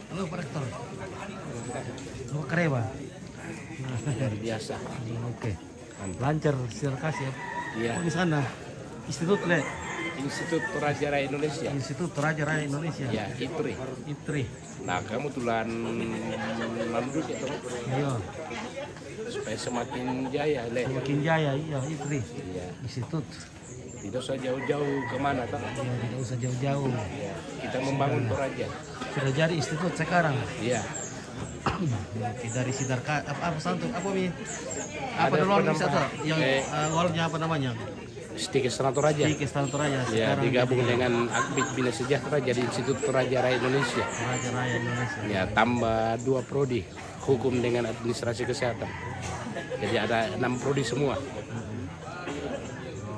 Halo Pak Rektor. Halo Kareba. Luar biasa. Oke. Lancar silakan ya. Iya. Oh, di sana Institut Le. Institut Toraja Raya Indonesia. Institut Toraja Raya Indonesia. Ya, ITRI. ITRI. Nah, kamu tulan landuk itu Iya. supaya semakin jaya, Le. Semakin jaya, iya ITRI. Iya. Institut. Tidak usah jauh-jauh kemana, tak? Ya, tidak usah jauh-jauh. Iya. Kita membangun Toraja. Sudah jadi institut sekarang. Iya. Oke, dari Sidarka apa santuk apa Mi? Apa Ada dulu bisa penambah. tuh? Yang awalnya apa namanya? Sedikit Istana Toraja. Di Istana Toraja. Ya, Sekarang digabung jadi dengan Akbid Bina Sejahtera jadi Institut Toraja Raya Indonesia. Toraja Raya Indonesia. Ya, tambah 2 prodi, hukum dengan administrasi kesehatan. Jadi ada 6 prodi semua.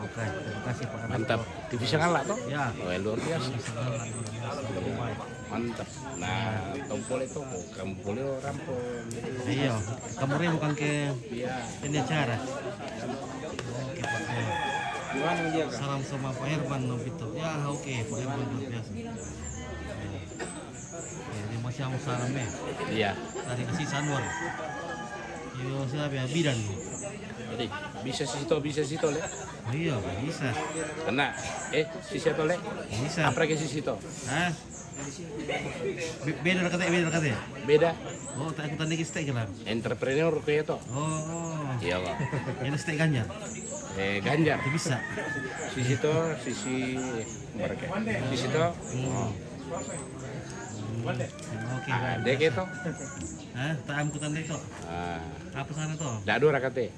Oke, terima kasih Pak. Mantap. Divisi ngalak toh? Ya. Oh, luar biasa. Lebih baik. Mantap. Nah, tompol itu kamu boleh rampol. Iya, kamu bukan ke Iya. ini acara. Oke Pak. Gimana dia? Salam sama Pak Herman Nobito. Ya oke, Pak Herman luar biasa. Ya, terima kasih salam ya. Iya. Dari kasih Sanwar. Yo siapa ya bidan. Jadi bisa situ le. Oh iya, bisa. Kena situ le. Bisa. Apa lagi situ? Hah? Beda kata. Beda. Oh, tak aku tanda steak kan. Entrepreneur kayak itu. Oh. Iya lah. Ini steak Ganjar. Ganjar. Itu bisa. Sisi mereka. Situ. Oh. Oke. Ada gitu. Hah? Tak amku tanda itu. Ah, Apa sana tuh? dadu rakate.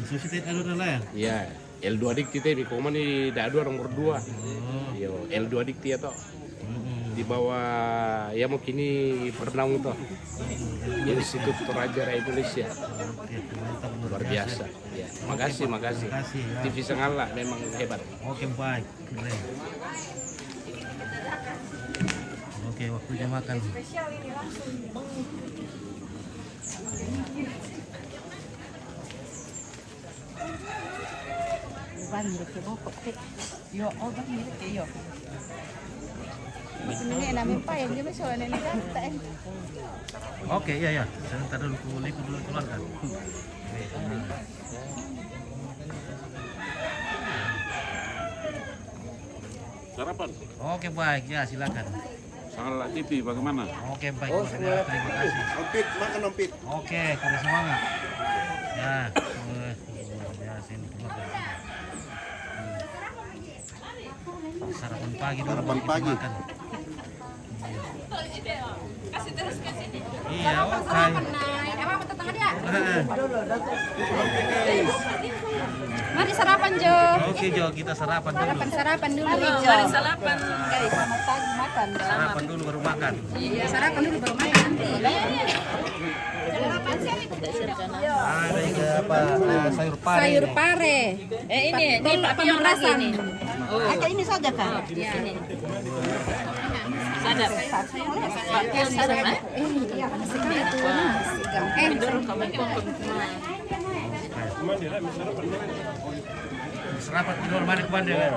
Susi tet alur lah ya. Iya. L2 dikti teh di koma ni dadu nomor 2. Oh. Yo, L2 dikti ya toh. Mm-mm. Di bawah ya mau kini pernah toh. Institut Toraja Raya Indonesia. Oke, mantap Luar biasa. Ya, makasih. Makasih ya. TV Sengala memang hebat. Oke, baik. Keren. Oke, waktunya makan. Yo, oh bang mirip yo. Ini namin pa yan, di ba siya na nagkakata Oke, iya. Sebentar dulu kuliku dulu keluarkan. Sarapan. Oke, baik. Ya, silakan. Sengala TV bagaimana? Oke, baik. Terima kasih. Ompit, makan ompit. Oke, kuda semangat. Ya, luar biasa ini keluarga. Sarapan pagi dulu. Sarapan kita pagi. makan. Kasih terus ke sini. Iya, oke. Emang apa tetangga dia? Eh, Mari sarapan Jo. Oke, Jo, kita sarapan dulu. Sarapan dulu. Mari sarapan. Selamat pagi makan. Sarapan dulu baru makan. Iya, sarapan dulu baru makan nanti. Ada juga apa? Sayur pare. Sayur pare. Ini apa lagi ini? Ada ini saja kan? Iya, ini. Sadap. Sadap. Iya, sekali itu. Sarapan dulu mari kemana ya?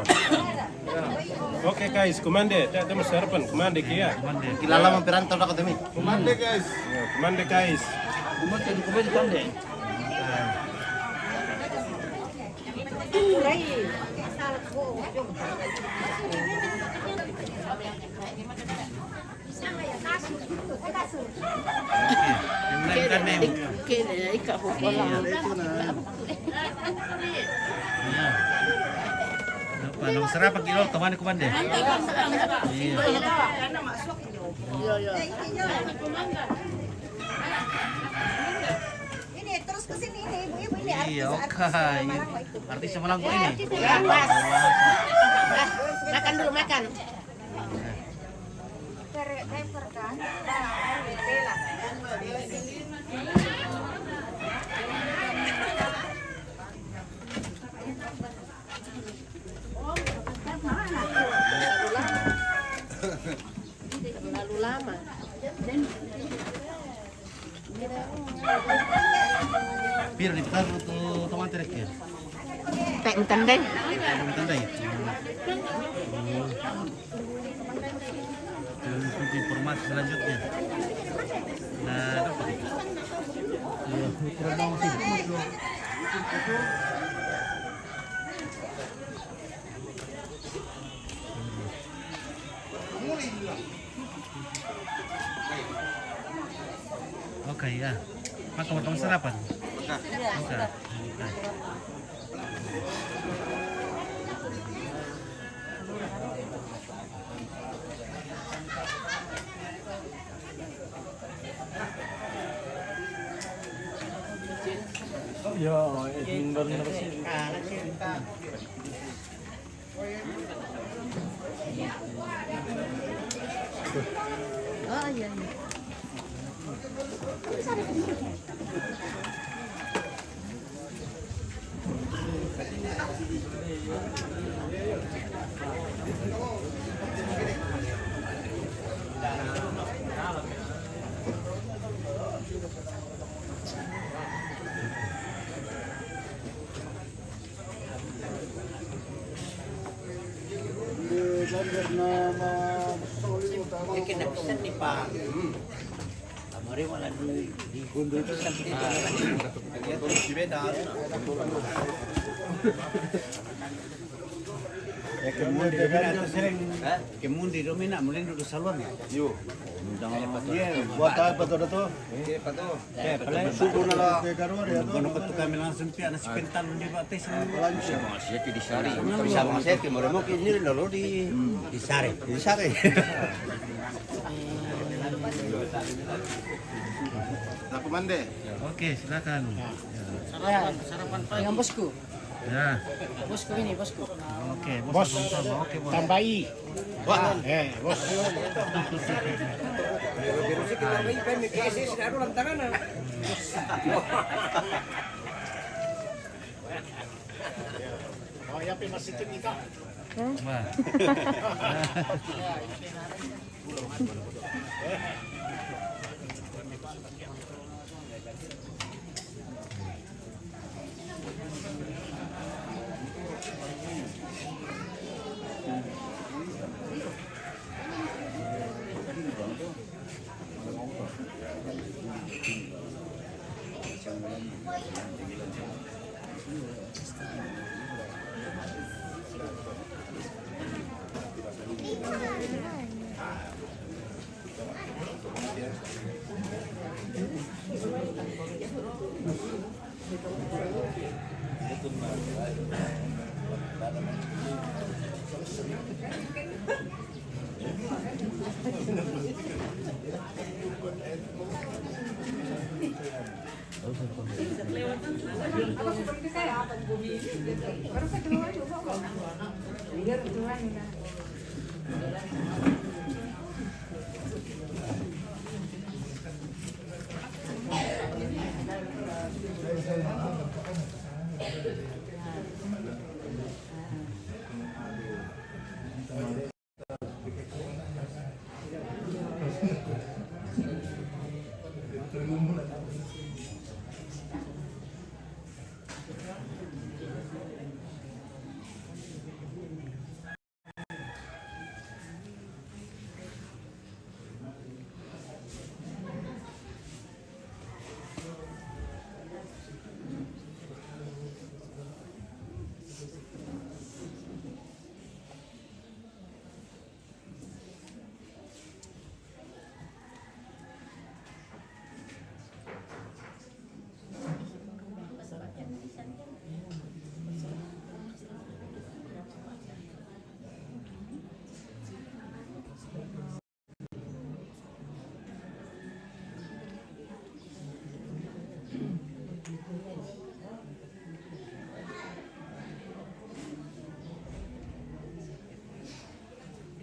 Oke guys, kumande, ada sarapan, kumande kia. Kemana? Kilala mampirantau na kami. Kumande guys. Ya, kumande guys. Oke, yang lain kan nih. Okay, ikaw po pala. Iya. Apa nang sarapan kilo teman komande. Iya. Ini terus ke sini ini ibu-ibu ini Iya, artis oke. Malang itu. Artis Malang kok ini. Makan dulu, makan. Driver kan? Terlalu lama. Bir di petar untuk teman terek ya. Teng-teng deh. Tandai. Untuk informasi selanjutnya. Nah, dapat. Iya, kurang sih. Oke ya. Makan teman sarapan. Oke. Ya, admin baru narasi. Oh iya. Kemundi domina mulai dulu salon ya. Yo. Buat apa tuh tuh? Subuh nala. Kono ketu kami langsung pi anak sepentan di batis. Masih di Sari. Bisa masih ke mau ini lalu di Sare. Di Sari. Nah, komande. Oke, silakan. Sarapan dengan bosku. Ya. Bosku ini, bosku. Oke, bos. Oke, bos. Tambahi. Wah, Bos. Oh, ya masih tinggi. Wah.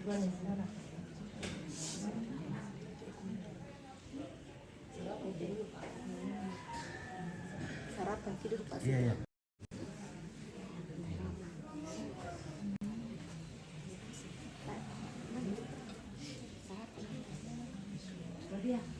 Sarapan tidur pas. Iya, iya. Sarapan.